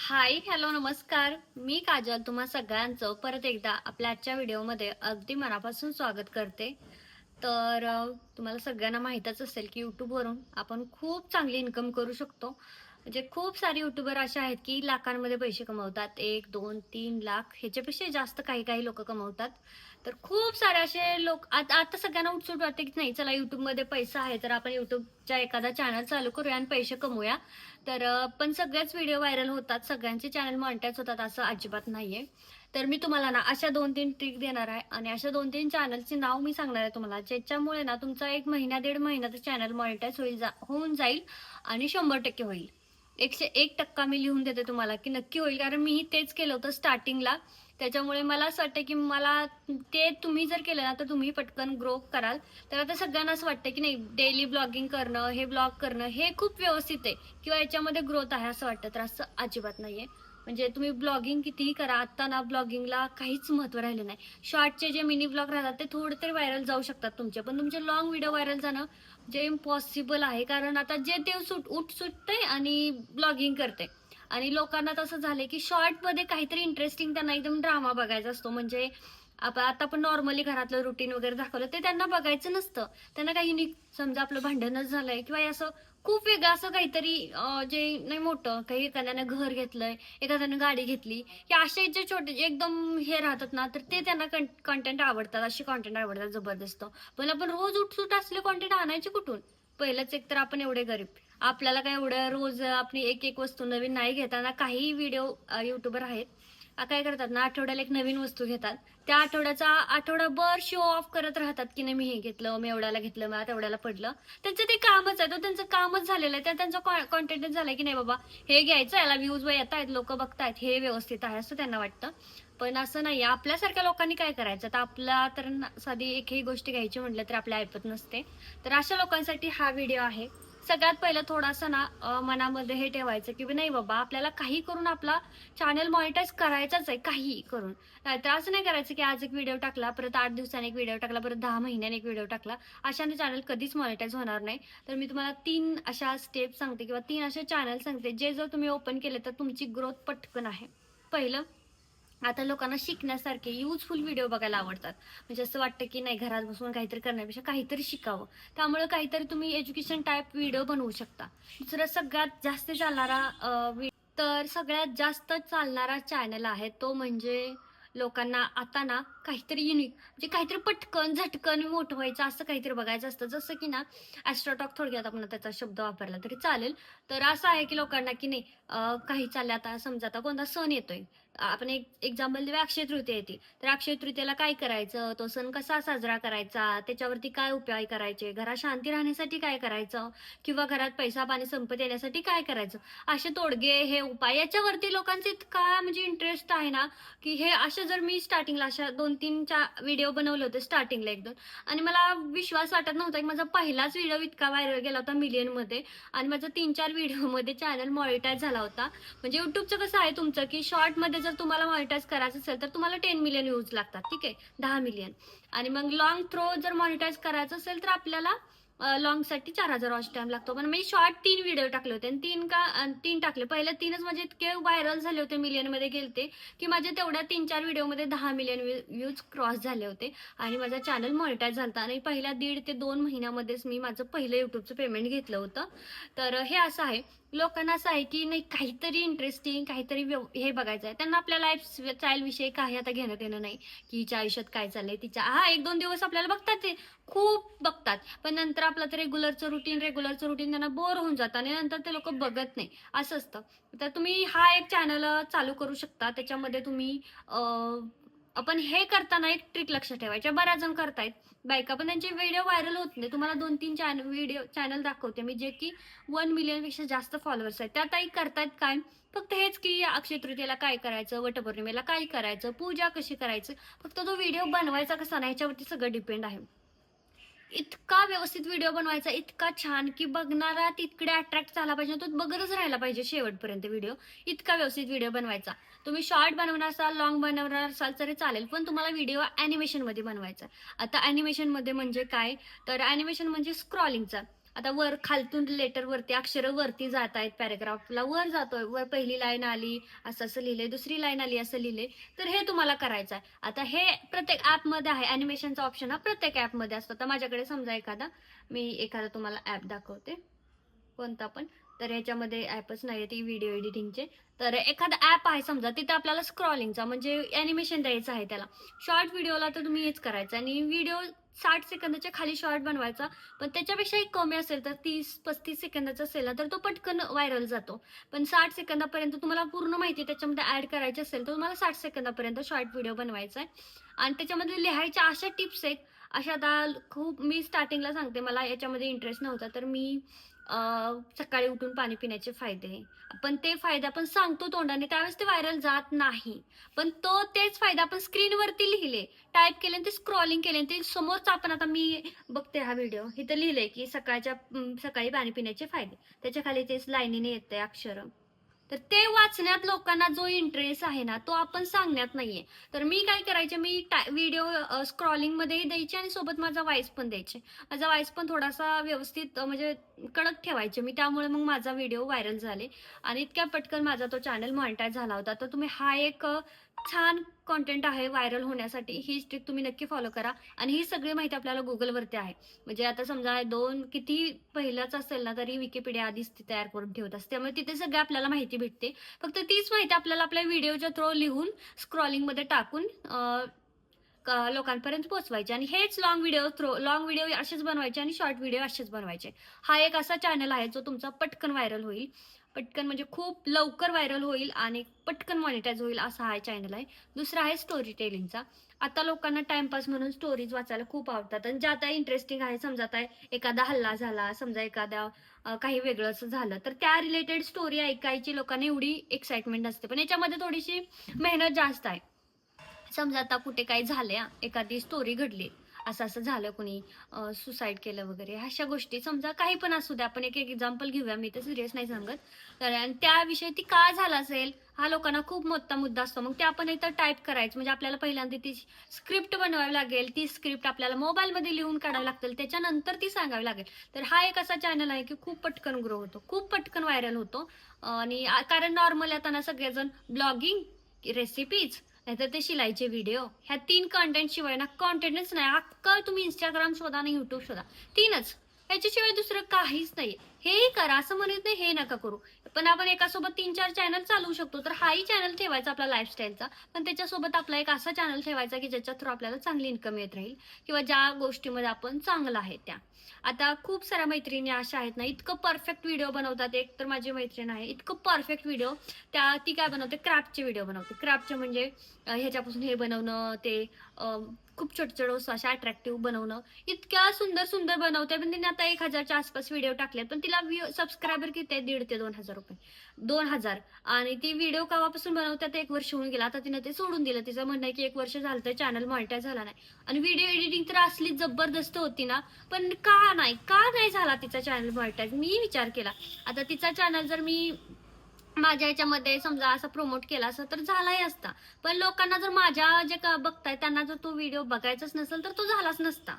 Hi hello नमस्कार. मी काजल तुम्हा सगळ्यांचं परत एकदा आपल्या आजच्या व्हिडिओमध्ये अगदी मनापासून स्वागत करते. तुम्हाला सगळ्यांना माहीतच असेल की यूट्यूबवरून आपण खूप चांगली इन्कम करू शकतो. म्हणजे खूप सारे यूट्यूबर असे आहेत की लाखांमध्ये पैसे कमवतात. 1, 2, 3 लाख ह्याच्यापेक्षा जास्त काही काही लोक कमवतात. तर खूप सारे असे लोक आता आता सगळ्यांना उत्सुक वाटते की नाही चला यूट्यूबमध्ये पैसा आहे तर आपण यूट्यूबच्या एखादा चॅनल चालू करूया आणि पैसे कमवूया. पण सगळेच व्हिडिओ व्हायरल होतात, सगळ्यांचे चॅनल मॉनिटाईज होतात असं अजिबात नाहीये. तर मी तुम्हाला ना अशा 2-3 ट्रिक देणार आहे आणि अशा 2-3 चॅनलचे नाव मी सांगणार आहे तुम्हाला, ज्याच्यामुळे ना तुमचा 1 महिना, 1.5 महिन्याचं चॅनल मॉनिटाईज होऊन जाईल आणि 100% होईल. 101% मी लिहून देते तुम्हाला, की नक्की होईल. कारण मीही तेच केलं होतं स्टार्टिंगला. त्याच्यामुळे मला असं वाटतं, की मला ते तुम्ही जर केलं ना, तर तुम्ही पटकन ग्रो कराल. तर आता सगळ्यांना असं वाटतं, की नाही डेली ब्लॉगिंग करणं, हे ब्लॉग करणं हे खूप व्यवस्थित आहे किंवा याच्यामध्ये ग्रोथ आहे असं वाटतं. तर असं अजिबात नाहीये. म्हणजे तुम्ही ब्लॉगिंग कितीही करा, आता ना ब्लॉगिंगला काहीच महत्त्व राहिलं नाही. शॉर्टचे जे मिनी ब्लॉग राहतात ते थोडे तरी व्हायरल जाऊ शकतात तुमचे. पण तुमचे लाँग व्हिडिओ व्हायरल जाणं जे इम्पॉसिबल आहे. कारण आता जे ते सुटतंय आणि ब्लॉगिंग करते. आणि लोकांना तसं झालंय, की शॉर्टमध्ये काहीतरी इंटरेस्टिंग त्यांना एकदम ड्रामा बघायचा असतो. म्हणजे आता आपण नॉर्मली घरातलं रुटीन वगैरे दाखवलं ते त्यांना बघायचं नसतं. त्यांना काही युनिक समजा आपलं भांडणच झालंय किंवा हे असं खूप वेगळं असं काहीतरी जे नाही मोठं काही एखाद्यानं घर घेतलंय, एखाद्यानं गाडी घेतली, की असे जे छोटे एकदम हे राहतात ना, तर ते त्यांना कंटेंट आवडतात. असे कंटेंट आवडतात जबरदस्त. पण आपण रोज उठसूट असले कंटेंट आणायचे कुठून? पहिलंच एक तर आपण एवढे गरीब. आपल्याला काय एवढं रोज आपली एक-एक वस्तू नवीन नाही घेताना काही व्हिडिओ यूट्यूबर आहेत. काय करतात ना, आठवड्याला एक नवीन वस्तू घेतात. त्या आठवड्याचा आठवडाभर शो ऑफ करत राहतात, की नाही मी हे घेतलं, मी एवढ्याला घेतलं, मला तेवढ्याला पडलं. त्यांचं ते कामच आहे. तो त्यांचं कामच झालेलं आहे. त्या त्यांचा कंटेंटच झालाय, की नाही बाबा हे घ्यायचं, याला व्ह्यूज येतायत, लोकं बघतायत, हे व्यवस्थित आहे असं त्यांना वाटतं. पण असं नाहीये. आपल्यासारख्या लोकांनी काय करायचं? तर आपला तर साधी एकही गोष्ट घ्यायची म्हटलं तर आपल्या ऐपत नसते. तर अशा लोकांसाठी हा व्हिडिओ आहे. सगळ्यात पहिलं थोडासा ना मनामध्ये हे ठेवायचं, की नाही बाबा आपल्याला काही करून आपला चॅनल मॉनिटाईज करायचाच आहे, काहीही करून. नाहीतर असं नाही करायचं, की आज एक व्हिडिओ टाकला, परत 8 दिवसांनी एक व्हिडिओ टाकला, परत 10 महिन्याने एक व्हिडिओ टाकला. अशाने चॅनल कधीच मॉनिटाईज होणार नाही. तर मी तुम्हाला 3 अशा स्टेप सांगते किंवा 3 असे चॅनल सांगते, जे जर तुम्ही ओपन केले तर तुमची ग्रोथ पटकन आहे. पहिलं, आता लोकांना शिकण्यासारखे युजफुल व्हिडिओ बघायला आवडतात. म्हणजे असं वाटतं, की नाही घरात बसून काहीतरी करण्यापेक्षा काहीतरी शिकावं. त्यामुळे काहीतरी तुम्ही एज्युकेशन टाइप व्हिडिओ बनवू शकता. दुसरा सगळ्यात जास्त चालणारा सगळ्यात जास्त चालणारा चॅनल आहे तो म्हणजे लोकांना आता ना काहीतरी युनिक म्हणजे काहीतरी पटकन, झटकन मोठं व्हायचं असं काहीतरी बघायचं असतं. जसं की ना ॲस्ट्रोटॉक थोडक्यात आपण त्याचा शब्द वापरला तरी चालेल. तर असं आहे, की लोकांना की नाही काही चाललंय आता समजा आता कोणता सण येतोय. आपण एक एक्झाम्पल देऊया अक्षय तृतीया येते. तर अक्षय तृतीयेला काय करायचं? तो सण कसा साजरा करायचा? त्याच्यावरती काय उपाय करायचे? घरात शांती राहण्यासाठी काय करायचं? किंवा घरात पैसा, पाणी, संपत्ती येण्यासाठी काय करायचं? असे तोडगे, हे उपाय याच्यावरती लोकांचा इतका म्हणजे इंटरेस्ट आहे ना, की हे असे जर मी स्टार्टिंगला अशा 2-3 व्हिडिओ बनवले होते स्टार्टिंगला 1-2 आणि मला विश्वास वाटत नव्हता, की माझा पहिलाच व्हिडिओ इतका व्हायरल गेला होता मिलियनमध्ये आणि माझा 3-4 व्हिडिओमध्ये चॅनल मॉनिटाईज झाला होता. म्हणजे YouTubeचं कसं आहे तुमचं, की शॉर्टमध्ये जर तुम्हाला मॉनिटाईज करायचं असेल, तर तुम्हाला 10 मिलियन व्ह्यूज लागतात. ठीक आहे. 10 मिलियन आणि मग लाँग थ्रो जर मॉनिटाईज करायचं असेल, तर आपल्याला लाँगसाठी 4,000 वॉच टाईम लागतो. पण मी शॉर्ट 3 व्हिडिओ टाकले होते आणि 3 टाकले. पहिले 3च माझे इतके व्हायरल झाले होते, मिलियनमध्ये गेलते, की माझे तेवढ्या 3-4 व्हिडिओमध्ये 10 मिलियन व्ह्यूज क्रॉस झाले होते आणि माझा चॅनल मॉनिटाईज झाला आणि पहिल्या 1.5 ते 2 महिन्यामध्येच मी माझं पहिलं YouTubeचं पेमेंट घेतलं होतं. तर हे असं आहे. लोकांना असं आहे, की नाही काहीतरी इंटरेस्टिंग, काहीतरी हे बघायचं आहे. त्यांना आपल्या लाईफस्टाईलविषयी काही आता घेणं देणं नाही, की हिच्या आयुष्यात काय चाललंय, तिच्या 1-2 दिवस आपल्याला बघतात ते, खूप बघतात. पण नंतर आपलं तर रेग्युलरचं रुटीन त्यांना बोर होऊन जातं आणि नंतर ते लोकं बघत नाही, असं असतं. तर तुम्ही हा एक चॅनल चालू करू शकता. त्याच्यामध्ये तुम्ही आपण हे करताना एक ट्रिक लक्षात ठेवायची. बऱ्याच जण करतायत बायका, पण त्यांचे व्हिडिओ व्हायरल होत नाही. तुम्हाला 2-3 चॅनल दाखवते मी, जे की 1 मिलियनपेक्षा जास्त फॉलोअर्स आहेत. त्या ताई करतायत काय? फक्त हेच की अक्षय तृतीयेला काय करायचं, वटपौर्णिमेला काय करायचं, पूजा कशी करायचं, फक्त तो व्हिडिओ बनवायचा कसा ना ह्याच्यावरती सगळं डिपेंड आहे. इतका व्यवस्थित व्हिडिओ बनवायचा, इतका छान, की बघणारा तिकडे अट्रॅक्ट झाला पाहिजे. तो बघतच राहायला पाहिजे शेवटपर्यंत व्हिडिओ. इतका व्यवस्थित व्हिडिओ बनवायचा. तुम्ही शॉर्ट बनवणार असाल, लाँग बनवणार असाल तरी चालेल. पण तुम्हाला व्हिडिओ ॲनिमेशनमध्ये बनवायचा. आता ॲनिमेशनमध्ये म्हणजे काय? तर ॲनिमेशन म्हणजे स्क्रॉलिंगचा. आता वर खालतून लेटर वरती अक्षरं वरती जात आहेत, पॅराग्राफला वर जातोय, वर पहिली लाईन आली असं असं लिहिलंय, दुसरी लाईन आली असं लिहिलंय. तर हे तुम्हाला करायचं आहे. आता हे प्रत्येक ॲपमध्ये आहे. ॲनिमेशनचा ऑप्शन हा प्रत्येक ॲपमध्ये असतो. तर माझ्याकडे समजा एखादा तुम्हाला ॲप दाखवते, कोणता पण. तर ह्याच्यामध्ये ॲपच नाही ती व्हिडिओ एडिटिंगचे. तर एखादा ॲप आहे समजा, तिथे आपल्याला स्क्रॉलिंगचा म्हणजे ॲनिमेशन द्यायचं आहे त्याला. शॉर्ट व्हिडिओला तर तुम्ही हेच करायचं आणि व्हिडिओ 60 सेकंदाच्या खाली शॉर्ट बनवायचा. पण त्याच्यापेक्षाही कमी असेल तर 30-35 सेकंदाचा असेल ना, तर तो पटकन व्हायरल जातो. पण 60 सेकंदापर्यंत तुम्हाला पूर्ण माहिती त्याच्यामध्ये ॲड करायची असेल तर तुम्हाला 60 सेकंदापर्यंत शॉर्ट व्हिडिओ बनवायचा आहे. आणि त्याच्यामध्ये लिहायच्या अशा टिप्स आहेत, अशा आता खूप मी स्टार्टिंगला सांगते, मला याच्यामध्ये इंटरेस्ट नव्हता. तर मी सकाळी उठून पाणी पिण्याचे फायदे, पण ते फायदे आपण सांगतो तोंडाने, त्यावेळेस ते व्हायरल जात नाही. पण तेच फायदे आपण स्क्रीनवरती लिहिले, टाइप केले आणि ते स्क्रॉलिंग केले आणि ते समोरच आपण, आता मी बघते हा व्हिडिओ, इथं लिहिलंय की सकाळी पाणी पिण्याचे फायदे. त्याच्या खाली तेच लाईनीने येतंय अक्षर. तर ते वाचण्यात लोकांना जो इंटरेस्ट आहे ना, तो आपण सांगण्यात नाहीये. तर मी काय करायचे, मी व्हिडिओ स्क्रॉलिंगमध्येही द्यायचे आणि सोबत माझा व्हॉइस पण द्यायचे. माझा व्हॉइस पण थोडासा व्यवस्थित म्हणजे कडक ठेवायचे मी. त्यामुळे मग माझा व्हिडिओ व्हायरल झाले आणि इतक्या पटकन माझा तो चॅनल मॉनिटाईज झाला होता. तर तुम्ही हा एक छान कंटेंट आहे व्हायरल होण्यासाठी. ही ट्रिक तुम्ही नक्की फॉलो करा आणि ही सगळी माहिती आपल्याला Googleवरती आहे. म्हणजे आता समजा किती पहिलाच असेल ना, तरी Wikipedia आधीच ती तयार करून ठेवत असते. त्यामुळे तिथे सगळी आपल्याला माहिती भेटते. फक्त तीच माहिती आपल्याला आपल्या व्हिडिओच्या थ्रू लिहून स्क्रॉलिंगमध्ये टाकून लोकांपर्यंत पोहोचवायचे आणि हेच लाँग व्हिडिओ असेच बनवायचे आणि शॉर्ट व्हिडिओ असेच बनवायचे. हा एक असा चॅनल आहे जो तुमचा पटकन व्हायरल होईल. पटकन म्हणजे खूप लवकर व्हायरल होईल आणि पटकन मॉनिटाईज होईल, असा हा चॅनल आहे. दुसरा आहे स्टोरी टेलिंगचा. आता लोकांना टाइमपास म्हणून स्टोरीज वाचायला खूप आवडतात आणि ज्या आता इंटरेस्टिंग आहे, समजा आता एखादा हल्ला झाला, समजा काही वेगळंच झालं, तर त्या रिलेटेड स्टोरी ऐकायची लोकांना एवढी एक्साइटमेंट असते. पण याच्यामध्ये थोडीशी मेहनत जास्त आहे. समजा आता कुठे काही झालंय, एखादी स्टोरी घडली, असं असं झालं, कुणी सुसाईड केलं वगैरे, अशा गोष्टी समजा काही पण असू द्या. आपण एक एक्झाम्पल घेऊया, मी तर सिरियस नाही सांगत. तर आणि त्याविषयी ती का झालं असेल, हा लोकांना खूप मोठा मुद्दा असतो. मग ते आपण इथं टाइप करायचं, म्हणजे आपल्याला पहिल्यांदा ती स्क्रिप्ट बनवावी लागेल. ती स्क्रिप्ट आपल्याला मोबाईलमध्ये लिहून काढावी लागेल, त्याच्यानंतर ती सांगावी लागेल. तर हा एक असा चॅनल आहे की खूप पटकन ग्रो होतो, खूप पटकन व्हायरल होतो. आणि कारण नॉर्मल आता ना सगळेजण ब्लॉगिंग, रेसिपीज, नाहीतर ते शिलाईचे व्हिडिओ, ह्या 3 कंटेंट शिवाय ना कंटेंटच नाही. अख्खं तुम्ही Instagram शोधा आणि YouTube शोधा, 3च. ह्याच्याशिवाय दुसरं काहीच नाही. हेही करा असं म्हणत नाही, हे नका करू. पण आपण एकासोबत 3-4 चॅनल चालवू शकतो. तर हाही चॅनल ठेवायचा आपला लाईफस्टाईलचा, पण त्याच्यासोबत आपला एक असा चॅनल ठेवायचा की ज्याच्या थ्रू आपल्याला चांगली इन्कम येत राहील किंवा ज्या गोष्टीमध्ये आपण चांगलं आहे त्या. आता खूप साऱ्या मैत्रिणी अशा आहेत ना, इतकं परफेक्ट व्हिडिओ बनवतात. एक तर माझी मैत्रीण आहे, इतकं परफेक्ट व्हिडिओ, ती काय बनवते, क्राफ्टचे व्हिडिओ बनवते. क्राफ्टचे म्हणजे ह्याच्यापासून हे बनवणं, ते खूप छोटे वस्तू अशा अट्रॅक्टिव्ह बनवणं, इतक्या सुंदर सुंदर बनवते. पण तिने आता 1,000च्या आसपास व्हिडिओ टाकले, पण तिला सबस्क्रायबर किती आहे, 1,500 ते 2,000 रुपये, 2,000. आणि ती व्हिडिओ केव्हापासून बनवते, 1 वर्ष होऊन गेला. आता तिने ते सोडून दिलं. तिचं म्हणणं आहे की 1 वर्ष झालं तर चॅनल मॉनिटाईज झाला नाही. आणि व्हिडिओ एडिटिंग तर असली जबरदस्त होती ना, पण का नाही झाला तिचा चॅनल मॉनिटाईज, मी विचार केला. आता तिचा चॅनल जर मी माझ्या ह्याच्यामध्ये समजा असं प्रमोट केला असं तर झालाही असता. पण लोकांना जर माझ्या जे बघताय त्यांना जर तो व्हिडिओ बघायचाच नसेल तर तो झालाच नसता.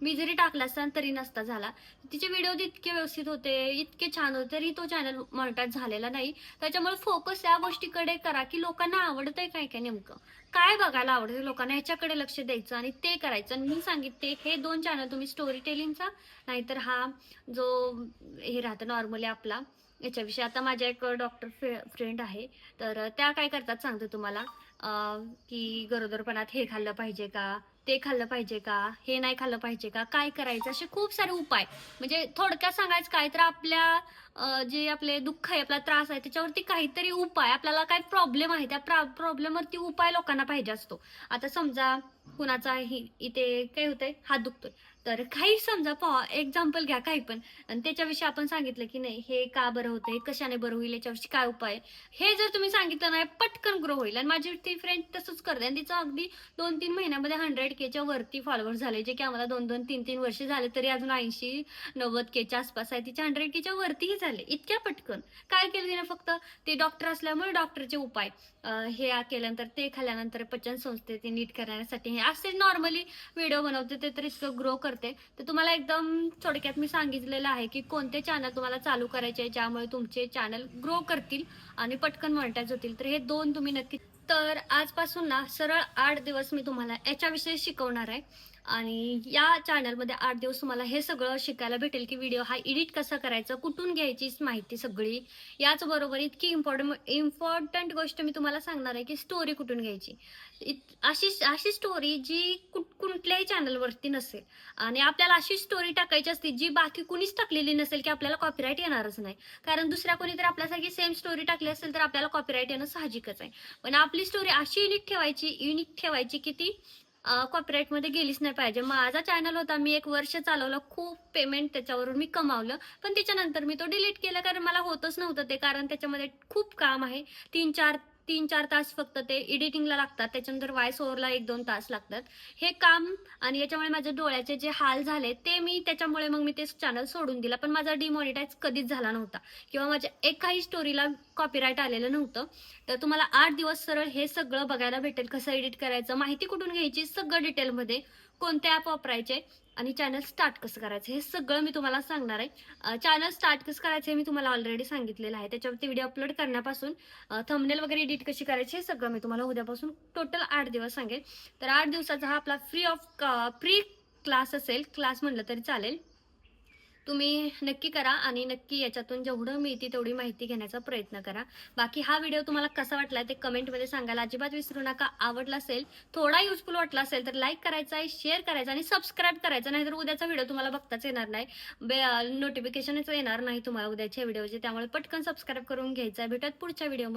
मी जरी टाकला असता तरी नसता झाला. तिचे व्हिडिओ इतके व्यवस्थित होते, इतके छान होते, तरी तो चॅनल मॉनिटाईज झालेला नाही. त्याच्यामुळे फोकस या गोष्टीकडे करा की लोकांना आवडतंय काय काय, नेमकं काय बघायला आवडते लोकांना, ह्याच्याकडे लक्ष द्यायचं आणि ते करायचं. आणि मी सांगितले हे 2 चॅनल तुम्ही, स्टोरी टेलिंगचा नाहीतर हा जो हे राहतं नॉर्मली आपला याच्याविषयी. आता माझ्या एक डॉक्टर फ्रेंड आहे, तर त्या काय करतात सांगते तुम्हाला, की गरोदरपणात हे खाल्लं पाहिजे का, ते खाल्लं पाहिजे का, हे नाही खाल्लं पाहिजे का, काय करायचं, असे खूप सारे उपाय. म्हणजे थोडक्यात सांगायचं काय तर आपल्या जे आपले दुःख आहे, आपला त्रास आहे, त्याच्यावरती काहीतरी उपाय, आपल्याला काय प्रॉब्लेम आहे त्या प्रॉब्लेमवरती उपाय लोकांना पाहिजे असतो. आता समजा कुणाचा इथे काय होतंय, हात दुखतोय, तर काही समजा एक्झाम्पल घ्या काही पण, आणि त्याच्याविषयी आपण सांगितलं की नाही हे का बरं होतंय, कशाने बरं होईल, याच्याविषयी काय उपाय, हे जर तुम्ही सांगितलं नाही, पटकन ग्रो होईल. आणि माझी ती फ्रेंड तसंच करते आणि तिचं अगदी 2-3 महिन्यामध्ये 100Kच्या वरती फॉलोअर्स झाले, जे की आम्हाला 2-2, 3-3 वर्ष झाले तरी अजून 80-90Kच्या आसपास आहे. तिचे 100Kच्या वरतीही झाले इतक्या पटकन. काय केलं तिने, फक्त ते डॉक्टर असल्यामुळे डॉक्टरचे उपाय, हे केल्यानंतर, ते खाल्ल्यानंतर, पचन संस्थेचे नीट करण्यासाठी, हे असे नॉर्मली व्हिडिओ बनवते. ते तर इतकं ग्रो करते करते. तर तुम्हाला एकदम थोडक्यात मी सांगितलेलं आहे की कोणते चॅनल तुम्हाला चालू करायचे आहे, ज्यामुळे तुमचे चॅनल ग्रो करतील आणि पटकन मॉनिटाईज होतील. तर हे 2 तुम्ही नक्की. तर आजपासून ना सरळ 8 दिवस मी तुम्हाला याच्याविषयी शिकवणार आहे आणि या चॅनलमध्ये 8 दिवस तुम्हाला हे सगळं शिकायला भेटेल की व्हिडिओ हा एडिट कसा करायचा, कुठून घ्यायची माहिती सगळी. याचबरोबर इतकी इम्पॉर्टंट गोष्ट मी तुम्हाला सांगणार आहे की स्टोरी कुठून घ्यायची. अशी अशी स्टोरी जी कुठल्याही चॅनलवरती नसेल आणि आपल्याला अशी स्टोरी टाकायची असते जी बाकी कुणीच टाकलेली नसेल की आपल्याला कॉपीराईट येणारच नाही. कारण दुसऱ्या कोणी तर आपल्यासारखी सेम स्टोरी टाकली असेल तर आपल्याला कॉपीराईट येणं साहजिकच आहे. पण आपली स्टोरी अशी युनिक ठेवायची की ती कॉपीराईटमध्ये गेलीच नाही पाहिजे. माझा चॅनल होता, मी 1 वर्ष चालवलं. खूप पेमेंट त्याच्यावरून मी कमावलं. पण त्याच्यानंतर मी तो डिलीट केला कारण मला होतच नव्हतं ते. कारण त्याच्यामध्ये खूप काम आहे. 3-4 तास फक्त ते एडिटिंगला लागतात. त्याच्यानंतर व्हॉईस ओव्हरला 1-2 तास लागतात. हे काम आणि याच्यामुळे माझ्या डोळ्याचे जे हाल झाले ते त्याच्यामुळे मग मी ते चॅनल सोडून दिला. पण माझा डिमॉनिटाईज कधीच झाला नव्हता किंवा माझ्या एकाही स्टोरीला कॉपीराईट आलेलं नव्हतं. तर तुम्हाला 8 दिवस सरळ हे सगळं बघायला भेटेल. कसं एडिट करायचं, माहिती कुठून घ्यायची, सगळं डिटेलमध्ये, कोणते ॲप वापरायचे आणि चॅनल स्टार्ट कसं करायचं हे सगळं मी तुम्हाला सांगणार आहे. चॅनल स्टार्ट कसं करायचं हे मी तुम्हाला ऑलरेडी सांगितलेलं आहे. त्याच्यावरती व्हिडिओ अपलोड करण्यापासून थंबनेल वगैरे एडिट कशी करायची हे सगळं मी तुम्हाला उद्यापासून टोटल 8 दिवस सांगेन. तर 8 दिवसाचा हा आपला फ्री क्लास असेल. क्लास म्हटलं तरी चालेल. तुम्ही नक्की करा आणि नक्की याच्यातून जेवढं मिळते तेवढी माहिती घेण्याचा प्रयत्न करा. बाकी हा व्हिडिओ तुम्हाला कसा वाटला ते कमेंटमध्ये सांगायला अजिबात विसरू नका. आवडला असेल, थोडा युजफुल वाटला असेल तर लाईक करायचा आहे, शेअर करायचा आणि सबस्क्राईब करायचं. नाहीतर उद्याचा व्हिडिओ तुम्हाला बघताच येणार नाही. नोटिफिकेशनच येणार नाही तुम्हाला उद्याच्या व्हिडिओचे. त्यामुळे पटकन सबस्क्राईब करून घ्यायचं आहे. भेटत पुढच्या व्हिडिओमध्ये.